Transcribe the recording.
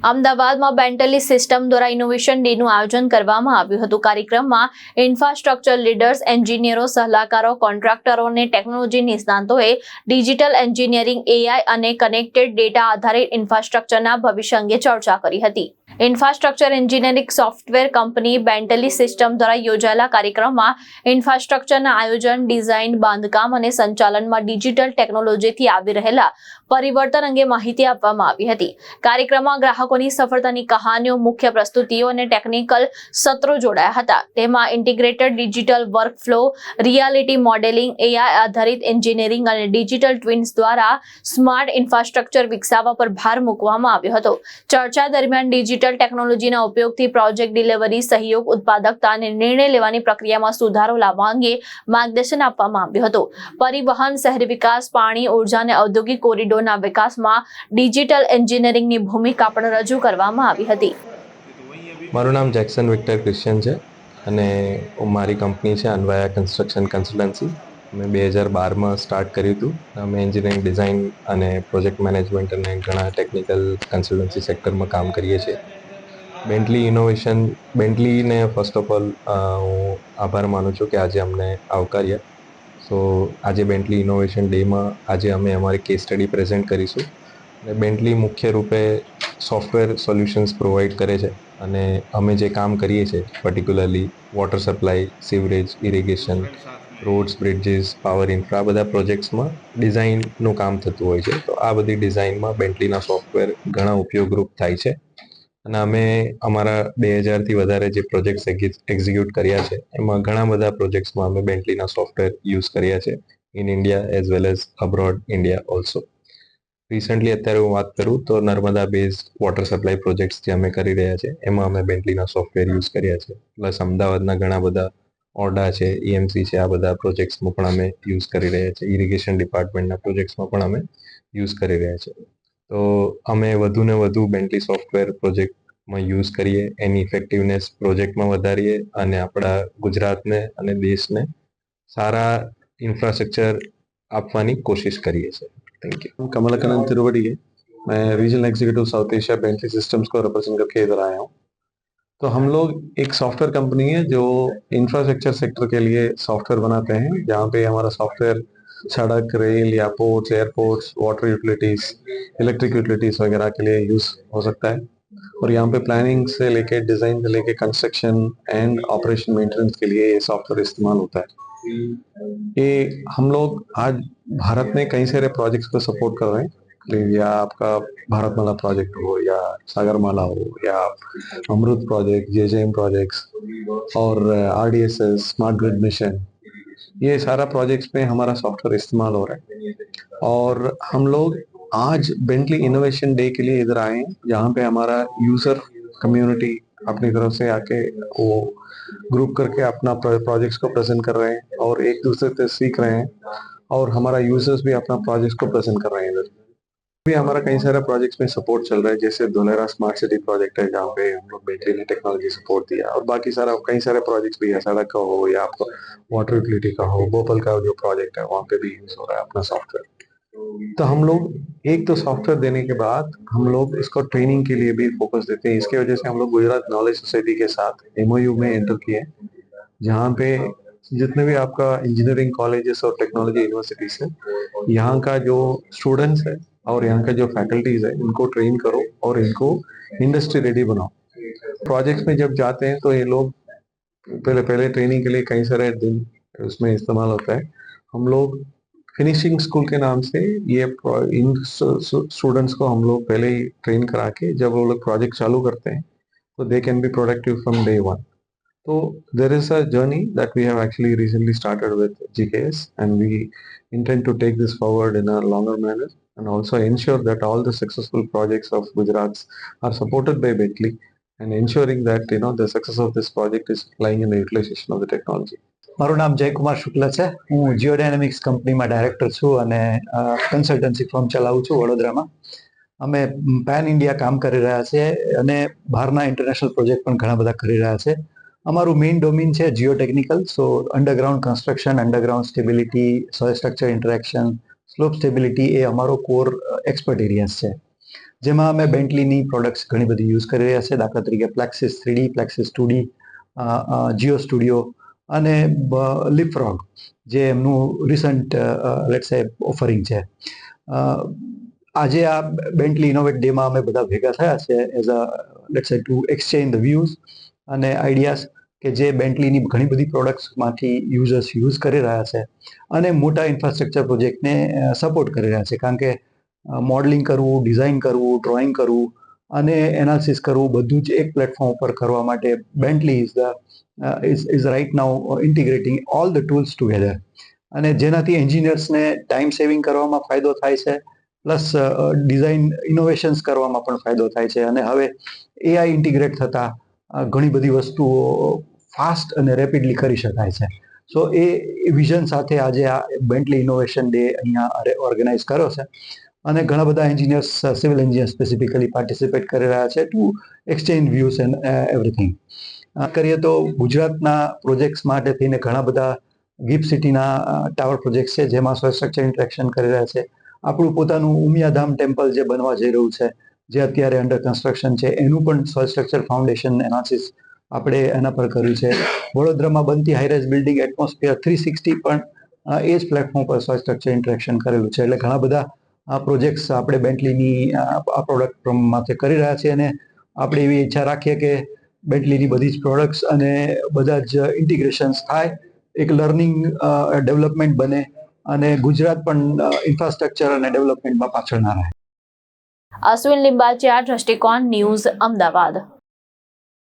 અમદાવાદમાં Bentley system દ્વારા innovation ડેનું આયોજન કરવામાં આવ્યું હતું. કાર્યક્રમમાં ઇન્ફ્રાસ્ટ્રક્ચર લીડર્સ, એન્જિનિયરો, સલાહકારો, કોન્ટ્રાક્ટરો અને ટેકનોલોજી નિષ્ણાતોએ ડિજિટલ એન્જિનિયરિંગ, એઆઈ અને કનેક્ટેડ ડેટા આધારિત ઇન્ફ્રાસ્ટ્રક્ચરના ભવિષ્ય અંગે ચર્ચા કરી હતી. Infrastructure engineering software company Bentley system દ્વારા યોજાયેલા કાર્યક્રમમાં ઇન્ફ્રાસ્ટ્રક્ચરના આયોજન, ડિઝાઇન, બાંધકામ અને સંચાલનમાં ડિજિટલ ટેકનોલોજીથી આવી રહેલા પરિવર્તન અંગે માહિતી આપવામાં આવી હતી. કાર્યક્રમમાં ગ્રાહકોની સફળતાની કહાનીઓ, મુખ્ય પ્રસ્તુતિઓ અને ટેકનિકલ સત્રો જોડાયા હતા. તેમાં integrated digital workflow, reality modelling, AI આધારિત એન્જિનિયરિંગ અને ડિજિટલ ટ્વિન્સ દ્વારા સ્માર્ટ ઇન્ફ્રાસ્ટ્રક્ચર વિકસાવવા પર ભાર મૂકવામાં આવ્યો હતો. ચર્ચા દરમિયાન ડિજિટલ ટેકનોલોજીના ઉપયોગથી પ્રોજેક્ટ ડિલિવરી, સહયોગ, ઉત્પાદકતા અને નિર્ણય લેવાની પ્રક્રિયામાં સુધારો લાવવા અંગે માર્ગદર્શન આપવામાં આવ્યું હતું. પરિવહન, શહેરી વિકાસ, પાણી, ઉર્જા અને ઔદ્યોગિક કોરિડોરના વિકાસમાં ડિજિટલ એન્જિનિયરિંગની ભૂમિકા પણ રજૂ કરવામાં આવી હતી. મારું નામ જેક્સન વિક્ટર ક્રિશ્ચિયન છે અને મારી કંપની છે અન્વયા કન્સ્ટ્રક્શન કન્સલ્ટન્સી. મેં 2012માં સ્ટાર્ટ કર્યું હતું. અમે એન્જિનિયરિંગ, ડિઝાઇન અને પ્રોજેક્ટ મેનેજમેન્ટ અને ઘણા ટેકનિકલ કન્સલ્ટન્સી સેક્ટરમાં કામ કરીએ છીએ. બેન્ટલીને ફર્સ્ટ ઓફ ઓલ હું આભાર માનું છું કે આજે અમને આવકાર્યા. સો આજે બેન્ટલી ઇનોવેશન ડેમાં આજે અમે અમારી કેસ સ્ટડી પ્રેઝન્ટ કરીશું. અને બેન્ટલી મુખ્ય રૂપે સોફ્ટવેર સોલ્યુશન્સ પ્રોવાઈડ કરે છે અને અમે જે કામ કરીએ છીએ particularly water supply, sewerage, irrigation, roads, bridges, power infra, આ બધા પ્રોજેક્ટ્સમાં ડિઝાઇનનું કામ થતું હોય છે. તો આ બધી ડિઝાઇનમાં બેન્ટલીના સોફ્ટવેર ઘણા ઉપયોગરૂપ થાય છે અને અમે અમારા 2000થી વધારે જે પ્રોજેક્ટ્સ એક્ઝિક્યુટ કર્યા છે એમાં ઘણા બધા પ્રોજેક્ટ્સમાં અમે બેન્ટલીના સોફ્ટવેર યુઝ કર્યા છે in India as well as abroad India also. Recently અત્યારે હું વાત કરું તો Narmada based water supply projects જે અમે કરી રહ્યા છે એમાં અમે બેન્ટલીના સોફ્ટવેર યુઝ કર્યા છે. પ્લસ અમદાવાદના ઘણા બધા ઓરડા છે, EMC છે, આ બધા પ્રોજેક્ટ્સમાં પણ અમે યુઝ કરી રહ્યા છે. ઇરિગેશન ડિપાર્ટમેન્ટના પ્રોજેક્ટ્સમાં પણ અમે યુઝ કરી રહ્યા છે. તો અમે વધુ ને વધુ બેન્ટલી સોફ્ટવેર પ્રોજેક્ટમાં યુઝ કરીએ, એની ઇફેક્ટિવનેસ પ્રોજેક્ટમાં વધારીએ અને આપણા ગુજરાતને અને દેશને સારા ઇન્ફ્રાસ્ટ્રક્ચર આપવાની कोशिश करिए सर. Thank you. कमलाकानन तिरुवड़ी है. मैं regional executive South Asia Bentley Systems को रिप्रेजेंट करके इधर आया हूँ. तो हम लोग एक सॉफ्टवेयर कंपनी है जो इंफ्रास्ट्रक्चर सेक्टर के लिए सॉफ्टवेयर बनाते हैं, जहाँ पे हमारा सॉफ्टवेयर सड़क, रेल या ports, airports, water utilities, electric utilities वगैरह के लिए यूज हो सकता है. और यहाँ पे प्लानिंग से लेके डिजाइन से लेके कंस्ट्रक्शन एंड ऑपरेशन मेंटेनेंस के लिए ये सॉफ्टवेयर इस्तेमाल होता है. ये हम लोग आज भारत में कई सारे प्रोजेक्ट्स को सपोर्ट कर रहे हैं. या आपका भारतमाला प्रोजेक्ट हो या सागरमाला हो या अमृत प्रोजेक्ट, JJM प्रोजेक्ट्स और RDSS, स्मार्ट ग्रिड मिशन, ये सारा प्रोजेक्ट्स में हमारा सॉफ्टवेयर इस्तेमाल हो रहा है. और हम लोग आज बेंटली इनोवेशन डे के लिए इधर आए हैं, जहाँ पे हमारा यूजर कम्युनिटी अपनी तरफ से आके वो ग्रुप करके अपना प्रोजेक्ट्स को प्रेजेंट कर रहे हैं और एक दूसरे से सीख रहे हैं. और हमारा यूजर्स भी अपना प्रोजेक्ट्स को प्रेजेंट कर रहे हैं इधर. भी हमारा कई सारे प्रोजेक्ट्स में सपोर्ट चल रहा है, जैसे धुलेरा स्मार्ट सिटी प्रोजेक्ट है जहाँ पे हम लोग बेंटली ने टेक्नोलॉजी सपोर्ट दिया. और बाकी सारा कई सारे प्रोजेक्ट्स भी है, सड़क का हो या आपको वाटर यूटिलिटी का हो, भोपाल का जो प्रोजेक्ट है वहाँ पे भी यूज हो रहा है अपना सॉफ्टवेयर. तो हम लोग एक तो सॉफ्टवेयर देने के बाद हम लोग इसको ट्रेनिंग के लिए भी फोकस देते हैं. इसके वजह से हम लोग गुजरात नॉलेज सोसाइटी के साथ MOU में एंटर किए, जहाँ पे जितने भी आपका इंजीनियरिंग कॉलेजेस और टेक्नोलॉजी यूनिवर्सिटीज है, यहाँ का जो स्टूडेंट्स है और यहाँ का जो फैकल्टीज है, इनको ट्रेन करो और इनको इंडस्ट्री रेडी बनाओ. प्रोजेक्ट्स में जब जाते हैं तो ये लोग पहले ट्रेनिंग के लिए कई सारे दिन उसमें इस्तेमाल होता है. हम लोग फिनिशिंग स्कूल के नाम से ये इन स्टूडेंट्स को हम लोग पहले ही ट्रेन करा के जब वो लोग प्रोजेक्ट चालू करते हैं तो they can be productive from day one. So there is a journey that we have actually recently started with GKS, and we intend to take this forward in a longer manner and also ensure that all the successful projects of Gujarat are supported by Bentley and ensuring that the success of this project is lying in the utilization of the technology. મારું નામ જયકુમાર શુક્લ છે. હું જીઓડાયનેમિક્સ કંપનીમાં director છું અને consultancy firm ચલાવું છું વડોદરામાં. અમે પેન ઇન્ડિયા કામ કરી રહ્યા છીએ અને બહારના ઇન્ટરનેશનલ પ્રોજેક્ટ પણ ઘણા બધા કરી રહ્યા છે. અમારું મેઇન ડોમેન છે geotechnical. So underground construction, underground stability, soil structure interaction, slope stability એ અમારો કોર એક્સપર્ટ એરિયાઝ છે. જેમાં અમે બેન્ટલીની પ્રોડક્ટ્સ ઘણી બધી યુઝ કરી રહ્યા છે. દાખલા તરીકે પ્લેક્સિસ 3D, પ્લેક્સિસ 2D, જીઓ સ્ટુડિયો અને લીપફ્રોગ, જે એમનું રિસન્ટ લેટ્સ સે ઓફરિંગ છે. આજે આ બેન્ટલી ઇનોવેટ ડેમાં અમે બધા ભેગા થયા છે એઝ અ લેટ્સ સે ટુ એક્સચેન્જ ધ વ્યૂઝ અને આઈડિયાઝ કે જે બેન્ટલીની ઘણી બધી પ્રોડક્ટ્સમાંથી યુઝર્સ યુઝ કરી રહ્યા છે અને મોટા ઇન્ફ્રાસ્ટ્રક્ચર પ્રોજેક્ટને સપોર્ટ કરી રહ્યા છે. કારણ કે મોડલિંગ કરવું, ડિઝાઇન કરવું, ડ્રોઈંગ કરવું અને એનાલિસિસ કરવું બધું જ એક પ્લેટફોર્મ ઉપર કરવા માટે Bentley is right now integrating all the tools together, અને જેનાથી એન્જિનિયર્સને ટાઈમ સેવિંગ કરવામાં ફાયદો થાય છે, પ્લસ ડિઝાઇન ઇનોવેશન્સ કરવામાં પણ ફાયદો થાય છે. અને હવે એઆઈ ઇન્ટિગ્રેટ થતાં ઘણી બધી વસ્તુઓ ફાસ્ટ અને રેપિડલી કરી શકાય છે. સો એ વિઝન સાથે આજે આ બેન્ટલી ઇનોવેશન ડે અહીંયા ઓર્ગેનાઇઝ કર્યો છે અને ઘણા બધા engineers, civil engineer specifically participate કરી રહ્યા છે to exchange views and everything. કરીએ તો ગુજરાતના પ્રોજેક્ટ્સ માટે થઈને ઘણા બધા ગિફ્ટ સિટીના ટાવર પ્રોજેક્ટ્સ છે જેમાં સોઇલ સ્ટ્રક્ચર ઇન્ટરેક્શન કરી રહ્યા છે. આપણું પોતાનું ઉમિયાધામ ટેમ્પલ જે બનવા જઈ રહ્યું છે, જે અત્યારે અંડર કન્સ્ટ્રક્શન છે, એનું પણ સોઇલ સ્ટ્રક્ચર ફાઉન્ડેશન એનાલિસિસ આપણે એના પર કર્યું છે. વડોદરામાં બનતી હાઈરાઇઝ બિલ્ડિંગ એટમોસ્ફિયર 360 પણ એ જ પ્લેટફોર્મ પર સોઇલ સ્ટ્રક્ચર ઇન્ટરેક્શન કરેલું છે. એટલે ઘણા બધા પ્રોજેક્ટ્સ આપણે બેન્ટલીની આ પ્રોડક્ટમાંથી કરી રહ્યા છીએ અને આપણે એવી ઈચ્છા રાખીએ કે બેન્ટલીની બધી જ પ્રોડક્ટ્સ અને બધા જ ઇન્ટિગ્રેશન્સ થાય, એક લર્નિંગ ડેવલપમેન્ટ બને અને ગુજરાત પણ ઇન્ફ્રાસ્ટ્રક્ચર અને ડેવલપમેન્ટમાં પાછળ ના રહે. અશ્વિન લિંબાચિયા, દ્રષ્ટિકોણ ન્યૂઝ, અમદાવાદ.